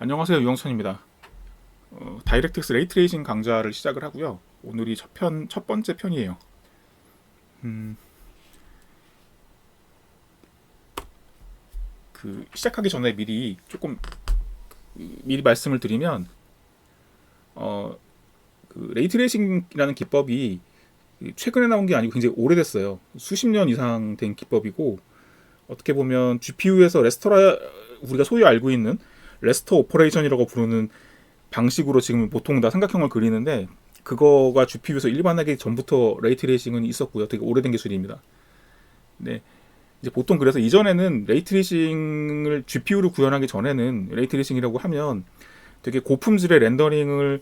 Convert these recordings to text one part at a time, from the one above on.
안녕하세요, 유영천입니다. 다이렉트X 레이트레이싱 강좌를 시작을 하고요. 오늘이 첫 번째 편이에요. 시작하기 전에 미리 말씀을 드리면, 레이트레이싱이라는 기법이 최근에 나온 게 아니고 굉장히 오래됐어요. 수십 년 이상 된 기법이고, 어떻게 보면 GPU에서 우리가 소위 알고 있는 레스터 오퍼레이션이라고 부르는 방식으로 지금 보통 다 삼각형을 그리는데, 그거가 GPU에서 일반화하기 전부터 레이트레이싱은 있었고요. 되게 오래된 기술입니다. 네, 이제 보통 그래서 이전에는 레이트레이싱을 GPU로 구현하기 전에는 레이트레이싱이라고 하면 되게 고품질의 렌더링을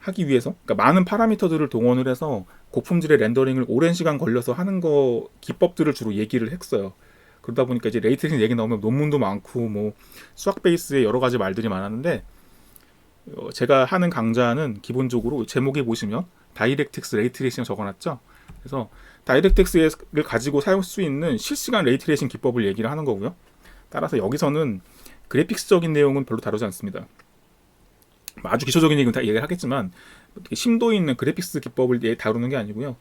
하기 위해서, 그러니까 많은 파라미터들을 동원을 해서 고품질의 렌더링을 오랜 시간 걸려서 하는 거 기법들을 주로 얘기를 했어요. 그러다 보니까 이제 레이트레이싱 얘기 나오면 논문도 많고 뭐 수학 베이스의 여러 가지 말들이 많았는데, 제가 하는 강좌는 기본적으로 제목에 보시면 다이렉트X 레이트레이싱을 적어놨죠. 그래서 다이렉트X를 가지고 사용할 수 있는 실시간 레이트레이싱 기법을 얘기를 하는 거고요. 따라서 여기서는 그래픽스적인 내용은 별로 다루지 않습니다. 아주 기초적인 얘기는 다 얘기를 하겠지만, 심도 있는 그래픽스 기법을 다루는 게 아니고요.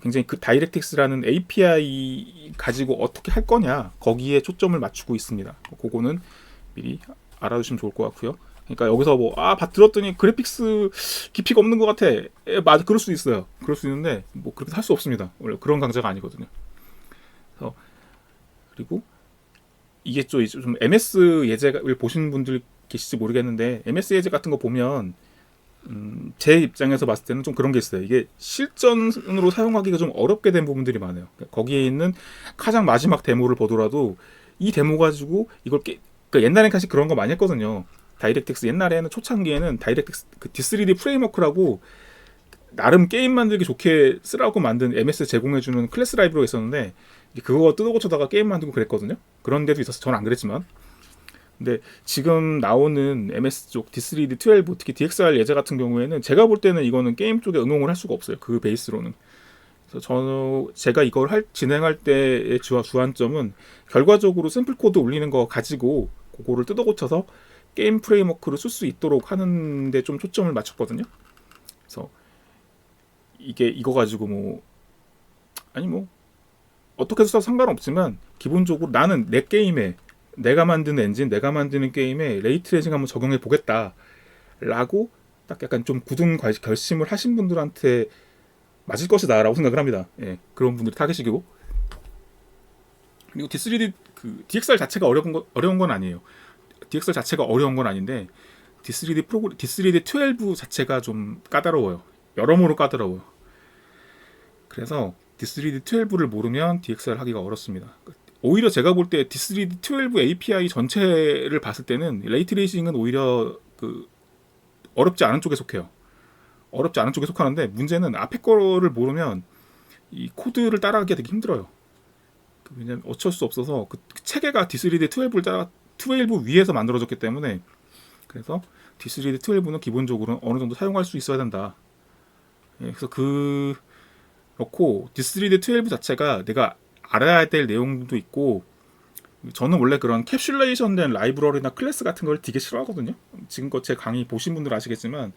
굉장히 그 다이렉트X라는 API 가지고 어떻게 할 거냐, 거기에 초점을 맞추고 있습니다. 그거는 미리 알아두시면 좋을 것 같고요. 그러니까 여기서 들었더니 그래픽스 깊이가 없는 것 같아. 맞아, 그럴 수 있어요. 그럴 수 있는데 뭐 그렇게 할 수 없습니다. 원래 그런 강좌가 아니거든요. 그래서 그리고 이게 좀 MS 예제를 보신 분들 계실지 모르겠는데, MS 예제 같은 거 보면 제 입장에서 봤을 때는 좀 그런 게 있어요. 이게 실전으로 사용하기가 좀 어렵게 된 부분들이 많아요. 그러니까 거기에 있는 가장 마지막 데모를 보더라도 이 데모 가지고 그러니까 옛날엔 사실 그런 거 많이 했거든요. 다이렉트X 옛날에는 초창기에는 다이렉트X 그 D3D 프레임워크라고 나름 게임 만들기 좋게 쓰라고 만든 MS 제공해주는 클래스 라이브러가 있었는데, 그거 뜯어고쳐다가 게임 만들고 그랬거든요. 그런 데도 있어서 저는 안 그랬지만, 근데 지금 나오는 MS 쪽 D3D12, 특히 DXR 예제 같은 경우에는 제가 볼 때는 이거는 게임 쪽에 응용을 할 수가 없어요. 그 베이스로는. 그래서 제가 이걸 진행할 때의 주안점은 결과적으로 샘플 코드 올리는 거 가지고 그거를 뜯어고쳐서 게임 프레임워크를 쓸 수 있도록 하는데 좀 초점을 맞췄거든요. 그래서 이거 가지고 뭐 어떻게 해서 상관없지만, 기본적으로 나는 내 게임에, 내가 만드는 엔진, 내가 만드는 게임에 레이트레이싱 한번 적용해 보겠다 라고 딱 약간 좀 굳은 결심을 하신 분들한테 맞을 것이다 라고 생각을 합니다. 예, 그런 분들이 타겟이고, 그리고 D3D DXR 자체가 어려운 건 아니에요. DXR 자체가 어려운 건 아닌데, D3D 12 자체가 좀 까다로워요. 여러모로 까다로워요. 그래서 D3D12를 모르면 DXR 하기가 어렵습니다. 오히려 제가 볼 때 D3D12 API 전체를 봤을 때는 레이트레이싱은 오히려 어렵지 않은 쪽에 속해요. 어렵지 않은 쪽에 속하는데, 문제는 앞에 거를 모르면 이 코드를 따라가기가 되게 힘들어요. 왜냐면 어쩔 수 없어서 그 체계가 D3D12 위에서 만들어졌기 때문에. 그래서 D3D12는 기본적으로 어느 정도 사용할 수 있어야 된다. 예, 그래서 그렇고 D3D12 자체가 내가 알아야 될 내용도 있고, 저는 원래 그런 캡슐레이션 된 라이브러리나 클래스 같은 걸 되게 싫어하거든요. 지금껏 제 강의 보신 분들 아시겠지만,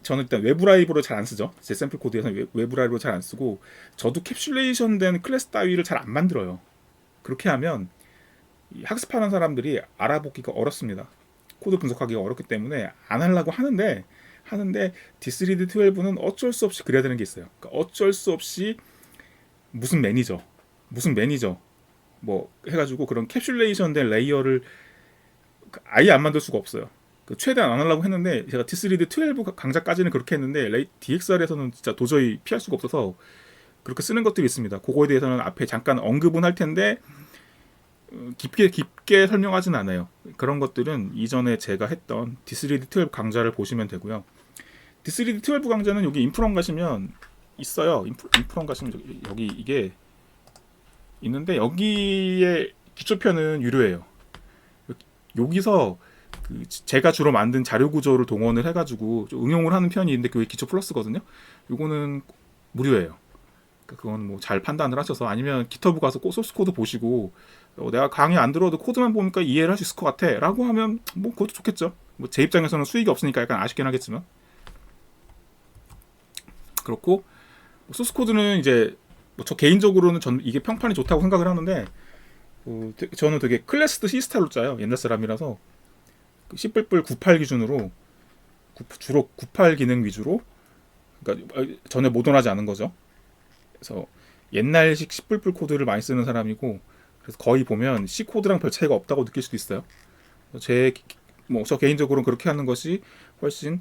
저는 일단 외부 라이브러리 잘 안 쓰죠. 제 샘플 코드에서는 외부 라이브러리 잘 안 쓰고, 저도 캡슐레이션 된 클래스 따위를 잘 안 만들어요. 그렇게 하면 학습하는 사람들이 알아보기가 어렵습니다. 코드 분석하기가 어렵기 때문에 안 하려고 하는데 D3D12는 어쩔 수 없이 그래야 되는 게 있어요. 그러니까 어쩔 수 없이 무슨 매니저 뭐 해가지고 그런 캡슐레이션 된 레이어를 아예 안 만들 수가 없어요. 최대한 안 하려고 했는데, 제가 D3D12 강좌까지는 그렇게 했는데 DXR에서는 진짜 도저히 피할 수가 없어서 그렇게 쓰는 것들이 있습니다. 그거에 대해서는 앞에 잠깐 언급은 할 텐데 깊게 설명하진 않아요. 그런 것들은 이전에 제가 했던 D3D12 강좌를 보시면 되고요. D3D12 강좌는 여기 인프론 가시면 있어요. 인프론 가시면 여기 이게 있는데, 여기에 기초편은 유료예요. 여기서 제가 주로 만든 자료 구조를 동원을 해가지고 좀 응용을 하는 편이 있는데, 그게 기초 플러스거든요. 요거는 무료예요. 그건 뭐 잘 판단을 하셔서, 아니면 기터브 가서 소스 코드 보시고 내가 강의 안 들어도 코드만 보니까 이해를 할 수 있을 것 같아 라고 하면 뭐 그것도 좋겠죠. 뭐 제 입장에서는 수익이 없으니까 약간 아쉽긴 하겠지만 그렇고 소스 코드는 이제 뭐저 개인적으로는 전 이게 평판이 좋다고 생각을 하는데 저는 되게 클래스드 C 스타일로 짜요. 옛날 사람이라서 C++ 98 기준으로 주로 98 기능 위주로 그러니까 전혀 모던하지 않은 거죠. 그래서 옛날식 C++ 코드를 많이 쓰는 사람이고 그래서 거의 보면 C 코드랑 별 차이가 없다고 느낄 수도 있어요. 저 개인적으로는 그렇게 하는 것이 훨씬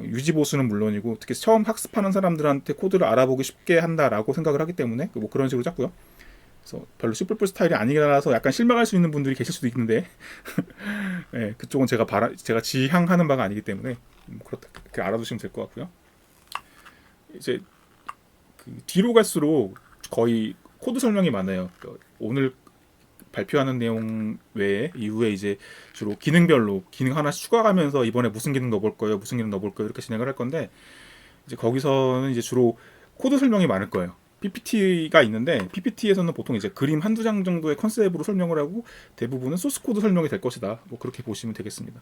유지 보수는 물론이고 특히 처음 학습하는 사람들한테 코드를 알아보기 쉽게 한다라고 생각을 하기 때문에 뭐 그런 식으로 짰고요. 그래서 별로 C++ 스타일이 아니라서 약간 실망할 수 있는 분들이 계실 수도 있는데 네, 그쪽은 제가 지향하는 바가 아니기 때문에 그렇게 알아두시면 될 것 같고요. 이제 뒤로 갈수록 거의 코드 설명이 많아요. 오늘 발표하는 내용 외에 이후에 이제 주로 기능별로 기능 하나씩 추가하면서 이번에 무슨 기능 넣어볼 거예요, 무슨 기능 넣어볼 거예요 이렇게 진행을 할 건데 이제 거기서는 이제 주로 코드 설명이 많을 거예요. PPT가 있는데 PPT에서는 보통 이제 그림 한두 장 정도의 컨셉으로 설명을 하고 대부분은 소스 코드 설명이 될 것이다. 뭐 그렇게 보시면 되겠습니다.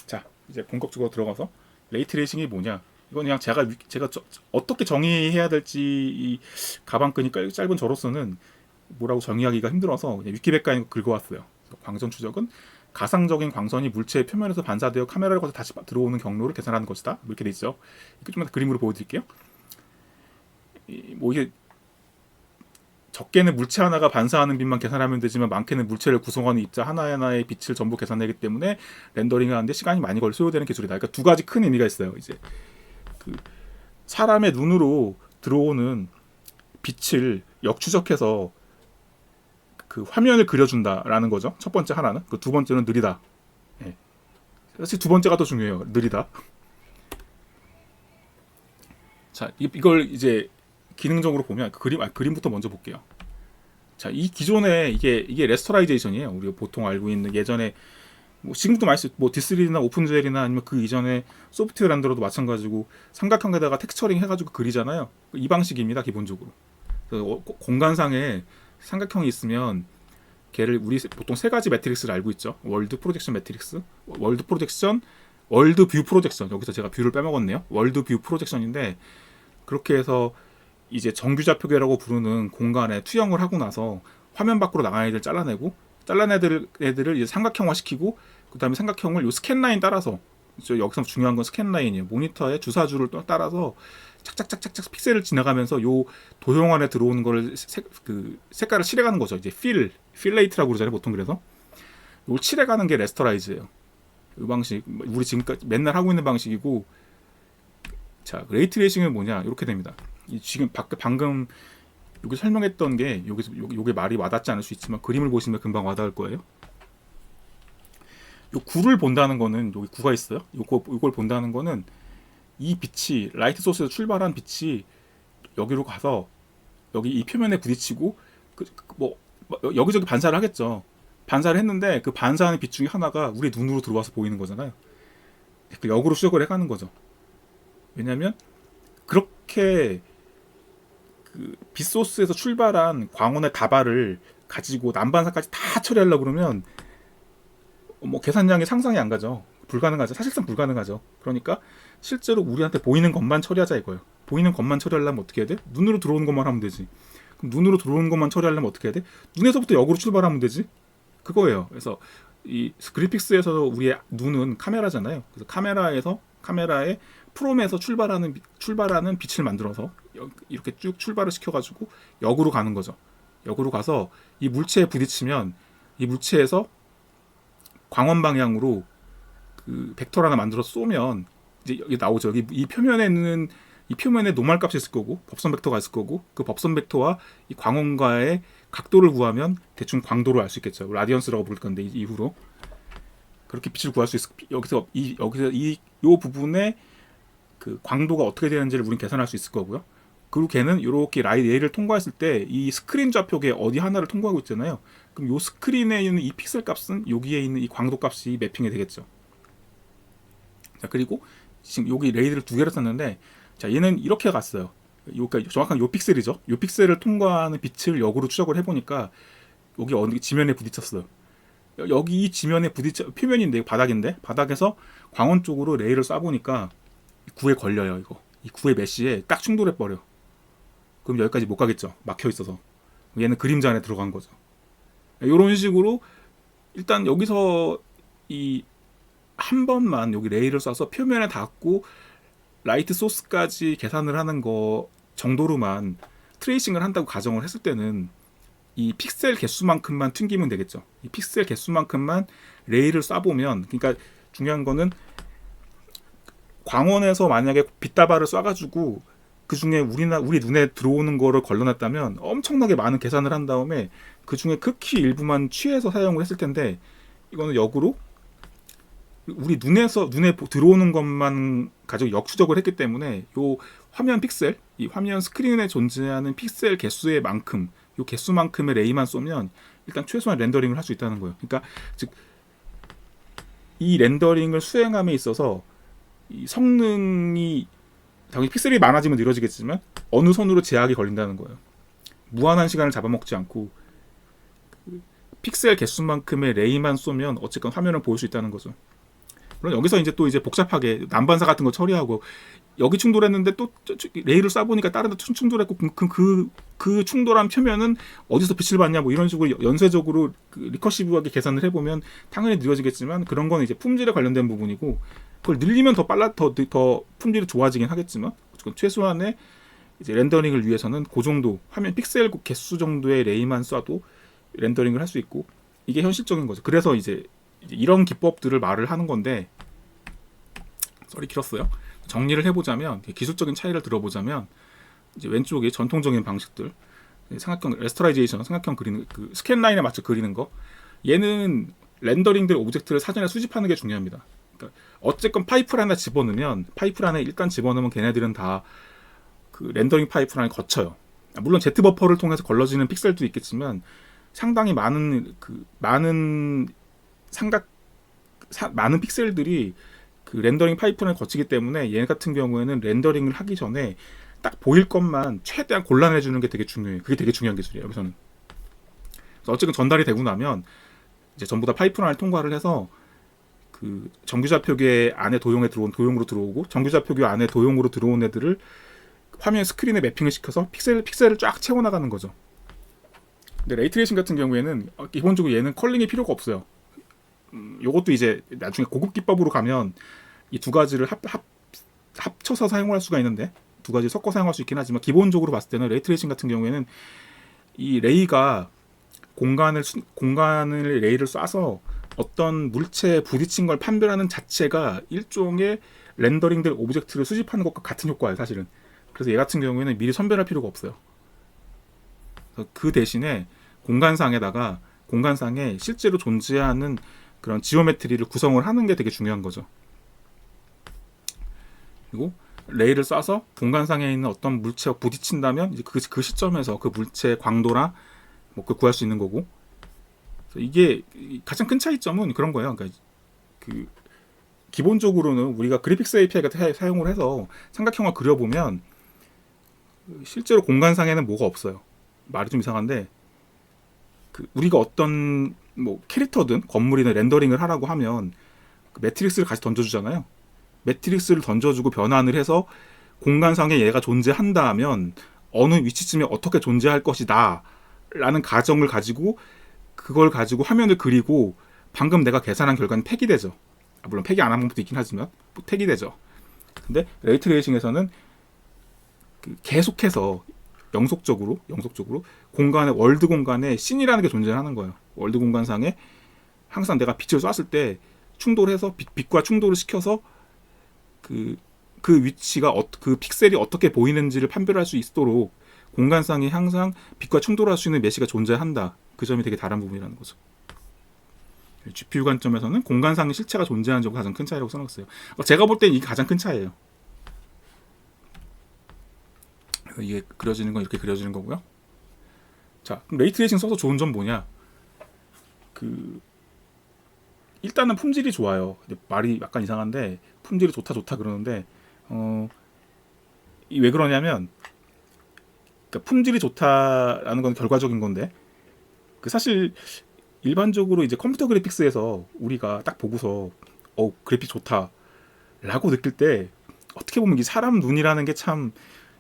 자, 이제 본격적으로 들어가서 레이트레이싱이 뭐냐? 이건 그냥 제가 어떻게 정의해야 될지 이 가방끈이 짧은 저로서는 뭐라고 정의하기가 힘들어서 그냥 위키백과에 긁어왔어요. 광선 추적은 가상적인 광선이 물체의 표면에서 반사되어 카메라를 거쳐 다시 들어오는 경로를 계산하는 것이다. 뭐 이렇게 돼 있죠. 이렇게 좀 그림으로 보여드릴게요. 뭐 이게 적게는 물체 하나가 반사하는 빛만 계산하면 되지만 많게는 물체를 구성하는 입자 하나하나의 빛을 전부 계산하기 때문에 렌더링을 하는데 시간이 많이 소요되는 기술이다. 그러니까 두 가지 큰 의미가 있어요. 이제 사람의 눈으로 들어오는 빛을 역추적해서 화면을 그려준다라는 거죠. 첫 번째 하나는. 두 번째는 느리다. 예. 사실 두 번째가 더 중요해요. 느리다. 자, 이걸 이제 기능적으로 보면 그림부터 먼저 볼게요. 자, 이 기존에 이게 레스터라이제이션이에요. 우리가 보통 알고 있는 예전에 뭐 지금도 많이 뭐 D3나 오픈젤이나 아니면 그 이전에 소프트웨어 렌더러도 마찬가지고 삼각형에다가 텍스처링 해가지고 그리잖아요. 이 방식입니다. 기본적으로. 공간상에 삼각형이 있으면 걔를 우리 보통 세 가지 매트릭스를 알고 있죠. 월드 프로젝션 매트릭스, 월드 프로젝션, 월드 뷰 프로젝션. 여기서 제가 뷰를 빼먹었네요. 월드 뷰 프로젝션인데 그렇게 해서 이제 정규 좌표계라고 부르는 공간에 투영을 하고 나서 화면 밖으로 나가는 애들 잘라낸 애들을 이제 삼각형화 시키고 그다음에 삼각형을 요 스캔 라인 따라서 여기서 중요한 건 스캔 라인이에요. 모니터의 주사주를 따라서 착착착착착 픽셀을 지나가면서 요 도형 안에 들어오는 거를 색깔을 칠해가는 거죠. 이제 필레이트라고 그러잖아요. 보통 그래서 이걸 칠해가는 게 레스터라이즈예요. 이 방식 우리 지금까지 맨날 하고 있는 방식이고 자 레이트레이싱은 뭐냐 이렇게 됩니다. 지금 방금 여기 설명했던 게 요게 말이 와닿지 않을 수 있지만 그림을 보시면 금방 와닿을 거예요. 요 구를 본다는 거는 여기 구가 있어요. 요걸 본다는 거는 이 빛이 라이트 소스에서 출발한 빛이 여기로 가서 여기 이 표면에 부딪히고 여기저기 반사를 하겠죠. 반사를 했는데 그 반사하는 빛 중에 하나가 우리 눈으로 들어와서 보이는 거잖아요. 역으로 추적을 해가는 거죠. 왜냐하면 그렇게 빛 소스에서 출발한 광원의 다발을 가지고 난반사까지 다 처리하려고 그러면 뭐 계산량이 상상이 안 가죠. 불가능하죠. 사실상 불가능하죠. 그러니까 실제로 우리한테 보이는 것만 처리하자 이거예요. 보이는 것만 처리하려면 어떻게 해야 돼? 눈으로 들어오는 것만 하면 되지. 그럼 눈으로 들어오는 것만 처리하려면 어떻게 해야 돼? 눈에서부터 역으로 출발하면 되지. 그거예요. 그래서 이 그래픽스에서 우리의 눈은 카메라잖아요. 그래서 카메라의 프롬에서 출발하는 빛을 만들어서 이렇게 쭉 출발을 시켜가지고 역으로 가는 거죠. 역으로 가서 이 물체에 부딪히면 이 물체에서 광원 방향으로 벡터를 하나 만들어 쏘면 이제 여기 나오죠. 이 표면에 노멀 값이 있을 거고 법선 벡터가 있을 거고 그 법선 bek터와 이 광원과의 각도를 구하면 대충 광도를 알 수 있겠죠. 라디언스라고 부를 건데 이후로 그렇게 빛을 구할 수 있을 여기서 이 부분에 광도가 어떻게 되는지를 우리는 계산할 수 있을 거고요. 그리고 걔는 이렇게 얘를 통과했을 때 이 스크린 좌표계 어디 하나를 통과하고 있잖아요. 그럼 이 스크린에 있는 이 픽셀 값은 여기에 있는 이 광도 값이 매핑이 되겠죠. 자 그리고 지금 여기 레이드를 두 개를 썼는데 자 얘는 이렇게 갔어요. 그러니까 정확한 요 픽셀이죠. 요 픽셀을 통과하는 빛을 역으로 추적을 해보니까 여기 어느 지면에 부딪혔어요. 여기 이 지면에 부딪혀 표면인데 바닥인데 바닥에서 광원 쪽으로 레이를 쏴보니까 구에 걸려요. 이거 이 구의 메시에 딱 충돌해 버려. 그럼 여기까지 못 가겠죠. 막혀 있어서. 얘는 그림자 안에 들어간 거죠. 이런 식으로 일단 여기서 이 한 번만 여기 레이를 쏴서 표면에 닿고 라이트 소스까지 계산을 하는 거 정도로만 트레이싱을 한다고 가정을 했을 때는 이 픽셀 개수만큼만 튕기면 되겠죠. 이 픽셀 개수만큼만 레이를 쏴보면, 그러니까 중요한 거는 광원에서 만약에 빛다발을 쏴가지고 그 중에 우리 눈에 들어오는 거를 걸러냈다면 엄청나게 많은 계산을 한 다음에 그 중에 극히 일부만 취해서 사용을 했을 텐데, 이거는 역으로 우리 눈에 들어오는 것만 가지고 역추적을 했기 때문에 요 화면 픽셀, 이 화면 스크린에 존재하는 픽셀 개수의 만큼, 요 개수만큼의 레이만 쏘면 일단 최소한 렌더링을 할 수 있다는 거예요. 그러니까 즉 이 렌더링을 수행함에 있어서 이 성능이 당연히 픽셀이 많아지면 느려지겠지만 어느 선으로 제약이 걸린다는 거예요. 무한한 시간을 잡아먹지 않고 픽셀 개수만큼의 레이만 쏘면 어쨌건 화면을 볼 수 있다는 거죠. 물론 여기서 이제 또 이제 복잡하게 난반사 같은 거 처리하고 여기 충돌했는데 또 레이를 쏴보니까 다른 데 충돌했고 그 충돌한 표면은 어디서 빛을 받냐 뭐 이런 식으로 연쇄적으로 리커시브하게 계산을 해보면 당연히 느려지겠지만 그런 거는 이제 품질에 관련된 부분이고 그걸 늘리면 더 품질이 좋아지긴 하겠지만 최소한의 이제 렌더링을 위해서는 그 정도 화면 픽셀 개수 정도의 레이만 쏴도 렌더링을 할 수 있고 이게 현실적인 거죠. 그래서 이제 이런 기법들을 말을 하는 건데 썰이 길었어요. 정리를 해보자면 기술적인 차이를 들어보자면 이제 왼쪽에 전통적인 방식들 삼각형 레스터라이제이션 삼각형 그리는 그 스캔 라인에 맞춰 그리는 거 얘는 렌더링들 오브젝트를 사전에 수집하는 게 중요합니다. 그러니까 어쨌건 파이프라인에 집어넣으면 파이프라인에 일단 집어넣으면 걔네들은 다 그 렌더링 파이프라인을 거쳐요. 물론 Z 버퍼를 통해서 걸러지는 픽셀도 있겠지만 상당히 많은 많은 픽셀들이 그 렌더링 파이프를 거치기 때문에 얘 같은 경우에는 렌더링을 하기 전에 딱 보일 것만 최대한 골라내 주는 게 되게 중요해요. 그게 되게 중요한 기술이에요. 여기서는. 그래서 어쨌든 전달이 되고 나면 이제 전부 다 파이프라인을 통과를 해서 그 정규좌표계 안에 도용으로 들어오고 정규좌표계 안에 도용으로 들어온 애들을 화면 스크린에 매핑을 시켜서 픽셀을 쫙 채워 나가는 거죠. 근데 레이트레이싱 같은 경우에는 기본적으로 얘는 컬링이 필요가 없어요. 요것도 이제 나중에 고급 기법으로 가면 이 두 가지를 합쳐서 사용할 수가 있는데 두 가지 섞어 사용할 수 있긴 하지만 기본적으로 봤을 때는 레이트레이싱 같은 경우에는 이 레이가 공간을 레이를 쏴서 어떤 물체에 부딪힌 걸 판별하는 자체가 일종의 렌더링될 오브젝트를 수집하는 것과 같은 효과예요, 사실은. 그래서 얘 같은 경우에는 미리 선별할 필요가 없어요. 그 대신에 공간상에 실제로 존재하는 그런 지오메트리를 구성을 하는 게 되게 중요한 거죠. 그리고 레이를 쏴서 공간상에 있는 어떤 물체와 부딪힌다면 이제 그 시점에서 그 물체의 광도나 뭐 그걸 구할 수 있는 거고. 이게 가장 큰 차이점은 그런 거예요. 그러니까 그 기본적으로는 우리가 그래픽스 API 같은 사용을 해서 삼각형을 그려보면 실제로 공간상에는 뭐가 없어요. 말이 좀 이상한데 우리가 어떤 뭐 캐릭터든 건물이든 렌더링을 하라고 하면 그 매트릭스를 같이 던져주잖아요. 매트릭스를 던져주고 변환을 해서 공간상에 얘가 존재한다면 어느 위치쯤에 어떻게 존재할 것이다 라는 가정을 가지고 그걸 가지고 화면을 그리고 방금 내가 계산한 결과는 팩이 되죠. 물론 팩이 안 한 부분도 있긴 하지만 팩이 되죠. 근데 레이트레이싱에서는 계속해서 영속적으로 월드 공간에 씬이라는 게 존재하는 거예요. 월드 공간상에 항상 내가 빛을 쐈을 때 충돌해서 빛과 충돌을 시켜서 그 위치가 그 픽셀이 어떻게 보이는지를 판별할 수 있도록 공간상에 항상 빛과 충돌할 수 있는 메시가 존재한다. 그 점이 되게 다른 부분이라는 거죠. GPU 관점에서는 공간상의 실체가 존재하는 점이 가장 큰 차이라고 써놨어요. 제가 볼 땐 이게 가장 큰 차이예요. 이게 그려지는 건 이렇게 그려지는 거고요. 자, 그럼 레이트레이싱 써서 좋은 점 뭐냐? 일단은 품질이 좋아요. 말이 약간 이상한데 품질이 좋다 그러는데 왜 그러냐면 그러니까 품질이 좋다라는 건 결과적인 건데 그 사실 일반적으로 이제 컴퓨터 그래픽스에서 우리가 딱 보고서 그래픽 좋다라고 느낄 때 어떻게 보면 이 사람 눈이라는 게 참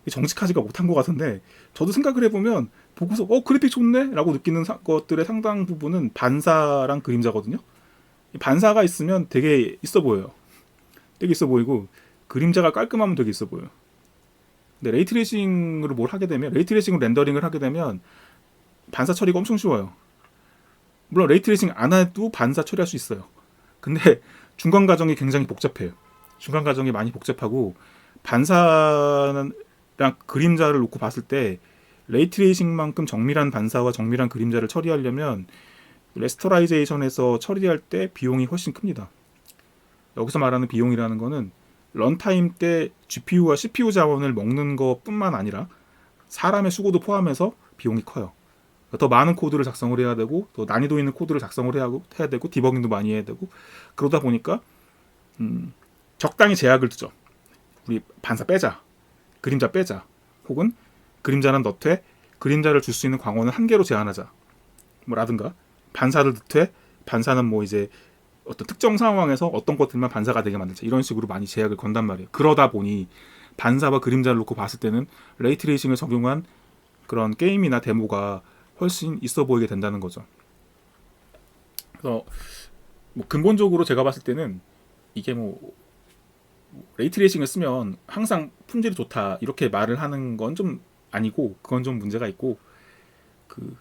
정직하지가 못한 것 같은데 저도 생각을 해보면 보고서 그래픽 좋네라고 느끼는 것들의 상당 부분은 반사랑 그림자거든요. 반사가 있으면 되게 있어 보여요. 되게 있어 보이고 그림자가 깔끔하면 되게 있어 보여요. 근데 레이트레이싱으로 레이트레이싱으로 렌더링을 하게 되면 반사 처리가 엄청 쉬워요. 물론 레이트레이싱 안 해도 반사 처리할 수 있어요. 근데 중간 과정이 굉장히 복잡해요. 중간 과정이 많이 복잡하고 반사랑 그림자를 놓고 봤을 때 레이트레이싱만큼 정밀한 반사와 정밀한 그림자를 처리하려면 레스터라이제이션에서 처리할 때 비용이 훨씬 큽니다. 여기서 말하는 비용이라는 거는 런타임 때 GPU와 CPU 자원을 먹는 것뿐만 아니라 사람의 수고도 포함해서 비용이 커요. 더 많은 코드를 작성을 해야 되고 더 난이도 있는 코드를 작성을 해야 되고 디버깅도 많이 해야 되고 그러다 보니까 적당히 제약을 두죠. 우리 반사 빼자, 그림자 빼자, 혹은 그림자는 넣되 그림자를 줄 수 있는 광원을 한 개로 제한하자. 라든가 반사를 넣되 반사는 뭐 이제 어떤 특정 상황에서 어떤 것들만 반사가 되게 만들자. 이런 식으로 많이 제약을 건단 말이에요. 그러다 보니 반사와 그림자를 놓고 봤을 때는 레이트레이싱을 적용한 그런 게임이나 데모가 훨씬 있어 보이게 된다는 거죠. 그래서 뭐 근본적으로 제가 봤을 때는 이게 뭐 레이트레이싱을 쓰면 항상 품질이 좋다 이렇게 말을 하는 건 좀 아니고 그건 좀 문제가 있고 그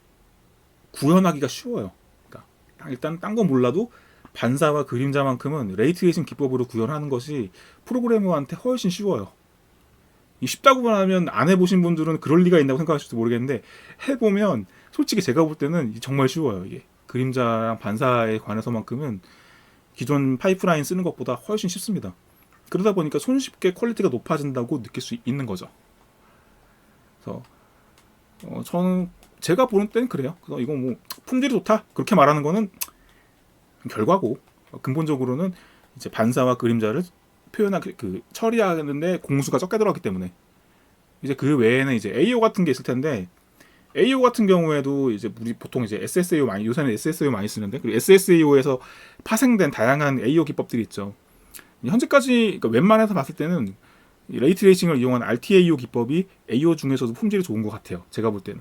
구현하기가 쉬워요. 그러니까 일단 딴 건 몰라도 반사와 그림자만큼은 레이트레이싱 기법으로 구현하는 것이 프로그래머한테 훨씬 쉬워요. 쉽다고만 하면 안 해보신 분들은 그럴 리가 있다고 생각하실지 모르겠는데 해보면 솔직히 제가 볼 때는 정말 쉬워요. 이게 그림자랑 반사에 관해서만큼은 기존 파이프라인 쓰는 것보다 훨씬 쉽습니다. 그러다 보니까 손쉽게 퀄리티가 높아진다고 느낄 수 있는 거죠. 그래서 저는 제가 보는 때는 그래요. 그래서 이거 뭐 품질이 좋다 그렇게 말하는 거는 결과고 근본적으로는 이제 반사와 그림자를 처리하는데 공수가 적게 들어갔기 때문에 이제 그 외에는 이제 AO 같은 게 있을 텐데 AO 같은 경우에도 이제 우리 보통 이제 SSAO 요새는 SSAO 많이 쓰는데 그 SSAO에서 파생된 다양한 AO 기법들이 있죠. 현재까지 그러니까 웬만해서 봤을 때는 레이트레이싱을 이용한 RTAO 기법이 AO 중에서도 품질이 좋은 것 같아요. 제가 볼 때는.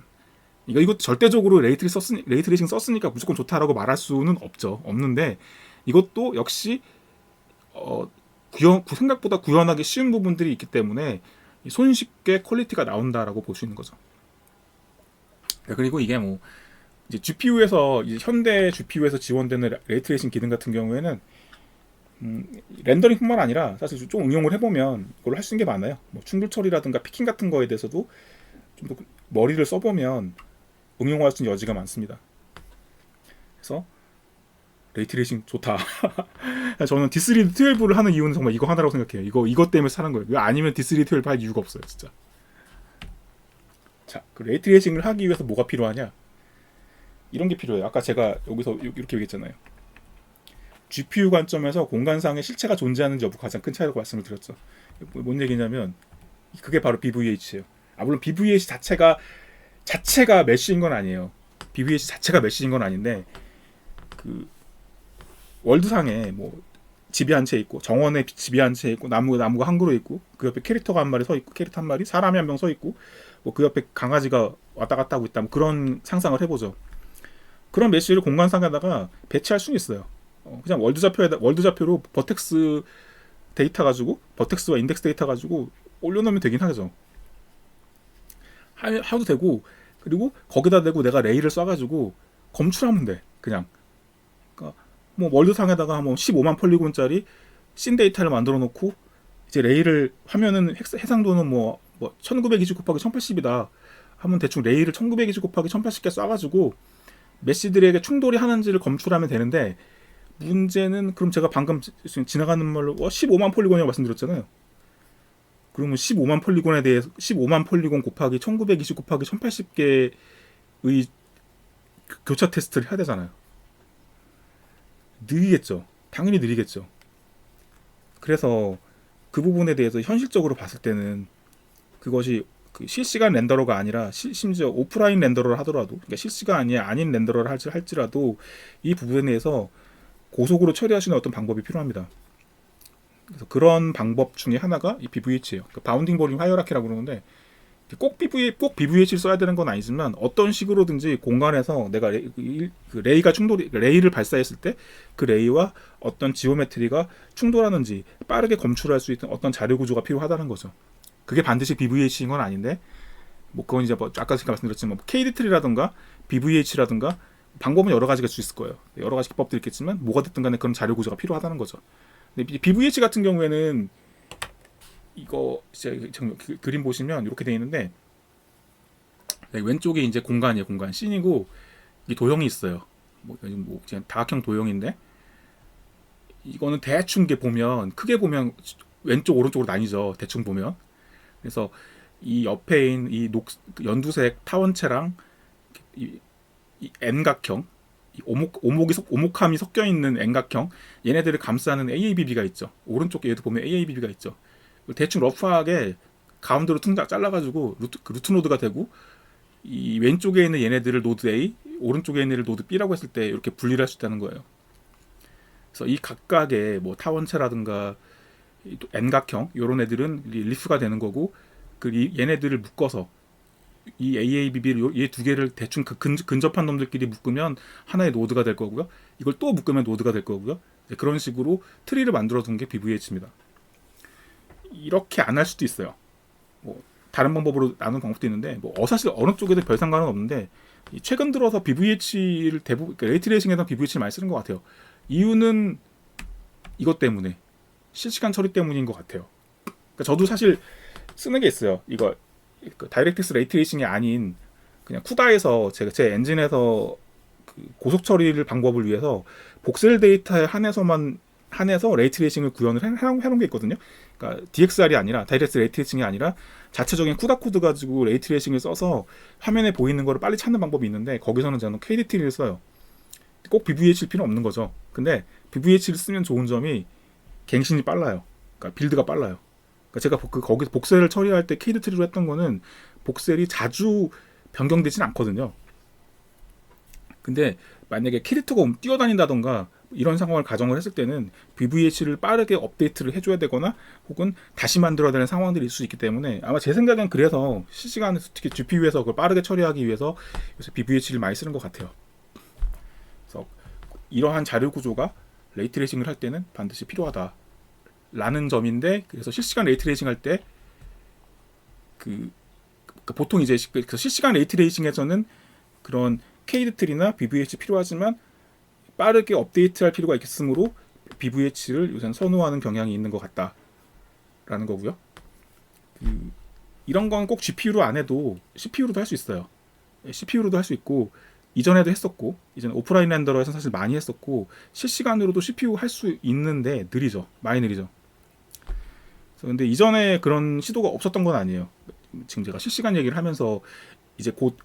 이거 절대적으로 레이트레이싱 썼으니까 무조건 좋다라고 말할 수는 없는데 이것도 역시 생각보다 구현하기 쉬운 부분들이 있기 때문에 손쉽게 퀄리티가 나온다라고 볼 수 있는 거죠. 그리고 이게 뭐 이제 GPU에서 이제 현대 GPU에서 지원되는 레이트레이싱 기능 같은 경우에는 렌더링뿐만 아니라 사실 좀 응용을 해보면 이걸 할 수 있는 게 많아요. 뭐 충돌 처리라든가 피킹 같은 거에 대해서도 좀 더 머리를 써보면 응용할 수 있는 여지가 많습니다. 그래서 레이트레이싱 좋다. 저는 D3 12를 하는 이유는 정말 이거 하나라고 생각해요. 이거 때문에 사는 거예요. 아니면 D3 12 할 이유가 없어요, 진짜. 자, 그 레이트레이싱을 하기 위해서 뭐가 필요하냐? 이런 게 필요해요. 아까 제가 여기서 이렇게 얘기했잖아요. GPU 관점에서 공간상의 실체가 존재하는지 여부 가장 큰 차이라고 말씀을 드렸죠. 뭔 얘기냐면 그게 바로 BVH예요. 물론 BVH 자체가 메쉬인 건 아니에요. BVH 자체가 메쉬인 건 아닌데 그 월드상에 뭐 집이 한 채 있고 정원에 집이 한 채 있고 나무가 한 그루 있고 그 옆에 캐릭터가 한 마리 서 있고 캐릭터 한 마리 사람이 한 명 서 있고 뭐 그 옆에 강아지가 왔다 갔다 하고 있다 뭐 그런 상상을 해보죠. 그런 메쉬를 공간상에다가 배치할 수는 있어요. 그냥 월드 좌표로 버텍스 데이터 가지고 버텍스와 인덱스 데이터 가지고 올려놓으면 되긴 하죠. 하도 되고 그리고 거기다 대고 내가 레이를 쏴가지고 검출하면 돼. 그냥 그러니까 뭐 월드상에다가 뭐 15만 폴리곤짜리 씬 데이터를 만들어 놓고 이제 레이를 하면은 해상도는 뭐 1920 곱하기 1080이다 하면 대충 레이를 1920 곱하기 1080개 쏴가지고 메시들에게 충돌이 하는지를 검출하면 되는데 문제는 그럼 제가 방금 지나가는 말로 15만 폴리곤이라고 말씀드렸잖아요. 그러면 15만 폴리곤에 대해서 15만 폴리곤 곱하기 1920 곱하기 1080개의 교차 테스트를 해야 되잖아요. 느리겠죠. 당연히 느리겠죠. 그래서 그 부분에 대해서 현실적으로 봤을 때는 그것이 그 실시간 렌더러가 아니라 심지어 오프라인 렌더러를 하더라도, 그러니까 실시간이 아닌 렌더러를 할지라도 이 부분에 대해서 고속으로 처리할 수 있는 어떤 방법이 필요합니다. 그래서 그런 방법 중에 하나가 이 BVH예요. 그러니까 바운딩 볼륨 하이어라키라고 그러는데, 꼭 BVH를 써야 되는 건 아니지만 어떤 식으로든지 공간에서 내가 레이를 발사했을 때 그 레이와 어떤 지오메트리가 충돌하는지 빠르게 검출할 수 있는 어떤 자료 구조가 필요하다는 거죠. 그게 반드시 BVH인 건 아닌데, 뭐 그건 이제 뭐 아까 제가 말씀드렸지만 KDT라든가 BVH라든가 방법은 여러 가지가 수 있을 거예요. 여러 가지 기법들이 있겠지만 뭐가 됐든 간에 그런 자료 구조가 필요하다는 거죠. 근데 BVH 같은 경우에는 이거 이제 그림 보시면 이렇게 돼 있는데, 왼쪽에 이제 공간이에요. 공간 씬이고 이 도형이 있어요. 뭐 그냥 다각형 도형인데, 이거는 대충 게 보면 크게 보면 왼쪽 오른쪽으로 나뉘죠. 대충 보면. 그래서 이 옆에 있는 이 연두색 타원체랑 이 N각형, 이 오목함이 섞여 있는 N각형, 얘네들을 감싸는 AABB가 있죠. 오른쪽에 얘도 보면 AABB가 있죠. 대충 러프하게 가운데로 퉁다 잘라가지고 루트 노드가 되고, 이 왼쪽에 있는 얘네들을 노드 A, 오른쪽에 있는 얘를 노드 B라고 했을 때 이렇게 분리를 할 수 있다는 거예요. 그래서 이 각각의 뭐 타원체라든가 N각형 이런 애들은 리프가 되는 거고, 얘네들을 묶어서 이 AABB를 얘 두 개를 대충 근접한 놈들끼리 묶으면 하나의 노드가 될 거고요. 이걸 또 묶으면 노드가 될 거고요. 그런 식으로 트리를 만들어 둔 게 BVH입니다. 이렇게 안 할 수도 있어요. 뭐 다른 방법으로 나누는 방법도 있는데, 뭐 사실 어느 쪽에도 별 상관은 없는데, 최근 들어서 BVH를 대부분 그러니까 레이트레이싱에서 BVH를 많이 쓰는 것 같아요. 이유는 이것 때문에, 실시간 처리 때문인 것 같아요. 그러니까 저도 사실 쓰는 게 있어요. 이거 다이렉트엑스 레이트레이싱이 아닌 그냥 쿠다에서 제가 제 엔진에서 그 고속 처리를 방법을 위해서 복셀 데이터에 한해서 레이트레이싱을 구현을 해놓은 게 있거든요. 그러니까 DXR이 아니라 다이렉트 레이트레이싱이 아니라 자체적인 쿠다 코드 가지고 레이트레이싱을 써서 화면에 보이는 거를 빨리 찾는 방법이 있는데, 거기서는 저는 KDT를 써요. 꼭 BVH일 필요는 없는 거죠. 근데 BVH를 쓰면 좋은 점이 갱신이 빨라요. 그러니까 빌드가 빨라요. 그러니까 제가 거기서 복셀을 처리할 때 KDT로 했던 거는 복셀이 자주 변경되진 않거든요. 근데 만약에 KD2가 뛰어다닌다던가 이런 상황을 가정을 했을 때는 BVH를 빠르게 업데이트를 해줘야 되거나 혹은 다시 만들어야 되는 상황들이 있을 수 있기 때문에, 아마 제 생각엔 그래서 실시간에서 특히 GPU에서 그걸 빠르게 처리하기 위해서 요새 BVH를 많이 쓰는 것 같아요. 그래서 이러한 자료 구조가 레이트레이싱을 할 때는 반드시 필요하다라는 점인데, 그래서 실시간 레이트레이싱 할 때 보통 이제 실시간 레이트레이싱에서는 그런 KDT나 BVH 필요하지만 빠르게 업데이트할 필요가 있으므로 BVH를 요새 선호하는 경향이 있는 것 같다라는 거고요. 이런 건 꼭 GPU로 안 해도 CPU로도 할 수 있어요. CPU로도 할 수 있고, 이전에도 했었고, 이전 오프라인 렌더러에서 사실 많이 했었고, 실시간으로도 CPU 할 수 있는데 느리죠. 많이 느리죠. 근데 이전에 그런 시도가 없었던 건 아니에요. 지금 제가 실시간 얘기를 하면서 이제 곧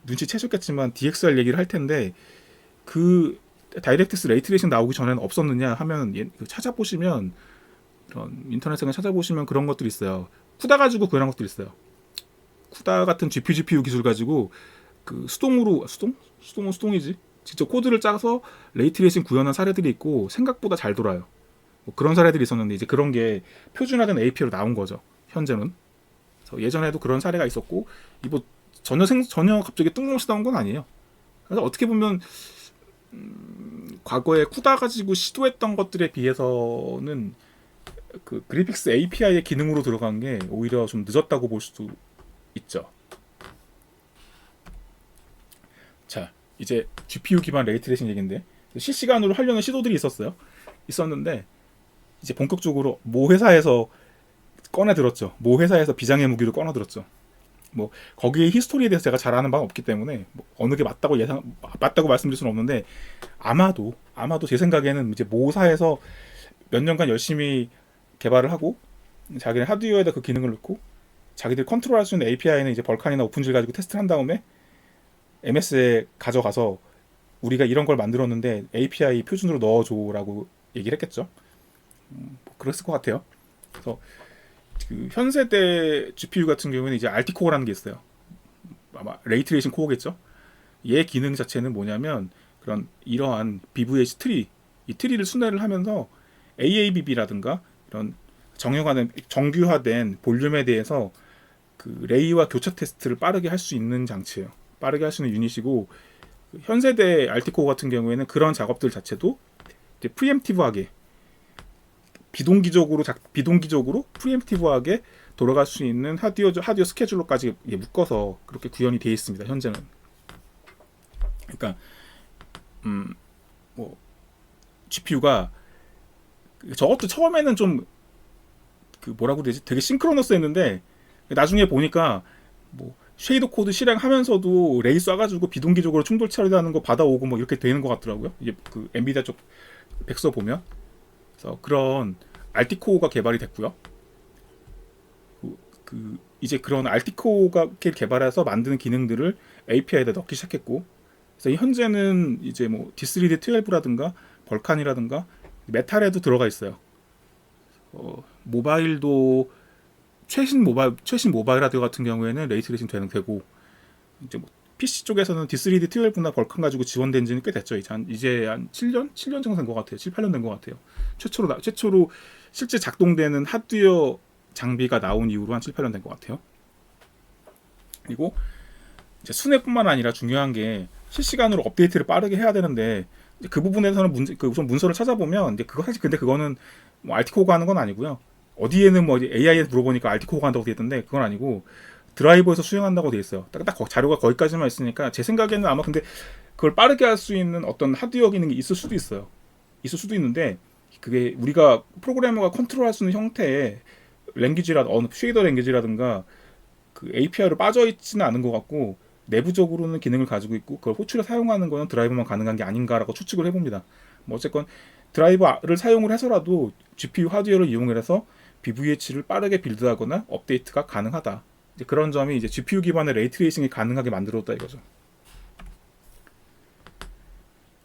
눈치채셨겠지만 DXR 얘기를 할 텐데, 그 다이렉트엑스 레이트레이싱 나오기 전에는 없었느냐 하면 찾아보시면, 이런 인터넷에 찾아보시면 그런 것들이 있어요. 쿠다 가지고 그런 것들이 있어요. 쿠다 같은 GPU 기술 가지고 그 수동이지, 직접 코드를 짜서 레이트레이싱 구현한 사례들이 있고 생각보다 잘 돌아요. 뭐 그런 사례들이 있었는데, 이제 그런 게 표준화된 API로 나온 거죠. 현재는. 그래서 예전에도 그런 사례가 있었고, 이거 전혀 갑자기 뜬금없이 나온 건 아니에요. 그래서 어떻게 보면 과거에 쿠다 가지고 시도했던 것들에 비해서는 그 그래픽스 API의 기능으로 들어간 게 오히려 좀 늦었다고 볼 수도 있죠. 자, 이제 GPU 기반 레이트레이싱 얘기인데, 실시간으로 하려는 시도들이 있었는데 이제 본격적으로 모 회사에서 꺼내들었죠. 모 회사에서 비장의 무기를 꺼내들었죠. 뭐 거기에 히스토리에 대해서 제가 잘 아는 바가 없기 때문에 뭐 어느 게 맞다고 말씀드릴 수는 없는데, 아마도 제 생각에는 이제 모사에서 몇 년간 열심히 개발을 하고 자기네 하드웨어에다 그 기능을 넣고 자기들 컨트롤할 수 있는 API는 이제 벌칸이나 오픈질 가지고 테스트를 한 다음에 MS에 가져가서 우리가 이런 걸 만들었는데 API 표준으로 넣어줘라고 얘기를 했겠죠. 뭐 그랬을 것 같아요. 그래서 그 현세대 GPU 같은 경우는 이제 RT 코어라는 게 있어요. 아마 레이트레이싱 코어겠죠. 얘 기능 자체는 뭐냐면 그런 이러한 BVH 트리, 이 트리를 순회를 하면서 AABB라든가 이런 정형화된 정규화된 볼륨에 대해서 그 레이와 교차 테스트를 빠르게 할 수 있는 장치예요. 빠르게 할 수 있는 유닛이고, 현세대 RT코어 같은 경우에는 그런 작업들 자체도 이제 프리엠티브하게 비동기적으로 프리엠티브하게 돌아갈 수 있는 하드웨어 스케줄러까지 묶어서 그렇게 구현이 되어 있습니다. 현재는. 그러니까 뭐 GPU가 저것도 처음에는 좀 그 뭐라고 되지? 되게 싱크로너스했는데 나중에 보니까 뭐 쉐이더 코드 실행하면서도 레이 쏴가지고 비동기적으로 충돌 처리하는 거 받아오고 뭐 이렇게 되는 것 같더라고요. 이게 그 엔비디아 쪽 백서 보면. 그래서 그런 RT 코어가 개발이 됐고요. 이제 그런 RT 코어가 개발해서 만드는 기능들을 API에다 넣기 시작했고, 그래서 현재는 이제 뭐 D3D12라든가 벌칸이라든가 메탈에도 들어가 있어요. 모바일도 최신 모바일 하드웨어 같은 경우에는 레이트레이싱 되고, 이제 뭐 PC 쪽에서는 D3D12나 벌칸 가지고 지원된 지는 꽤 됐죠. 이제 한 7년 정도 된 것 같아요. 7, 8년 된 것 같아요. 최초로 실제 작동되는 하드웨어 장비가 나온 이후로 한 7, 8년 된 것 같아요. 그리고 이제 순회뿐만 아니라 중요한 게 실시간으로 업데이트를 빠르게 해야 되는데, 그 부분에서는 우선 문서를 찾아보면 이제 사실 근데 그거는 뭐 RT코어가 하는 건 아니고요. 어디에는 뭐 AI에 물어보니까 RT코어가 한다고 돼 있던데 그건 아니고 드라이버에서 수행한다고 돼 있어요. 딱 자료가 거기까지만 있으니까 제 생각에는 아마 근데 그걸 빠르게 할 수 있는 어떤 하드웨어 기능이 있을 수도 있어요. 있을 수도 있는데 그게 우리가 프로그래머가 컨트롤할 수 있는 형태의 어느 쉐이더 랭귀지라든가 그 API로 빠져 있지는 않은 것 같고, 내부적으로는 기능을 가지고 있고 그걸 호출해 사용하는 거는 드라이버만 가능한 게 아닌가라고 추측을 해봅니다. 뭐 어쨌건 드라이버를 사용을 해서라도 GPU 하드웨어를 이용해서 BVH를 빠르게 빌드하거나 업데이트가 가능하다. 이제 그런 점이 이제 GPU 기반의 레이트레이싱이 가능하게 만들었다 이거죠.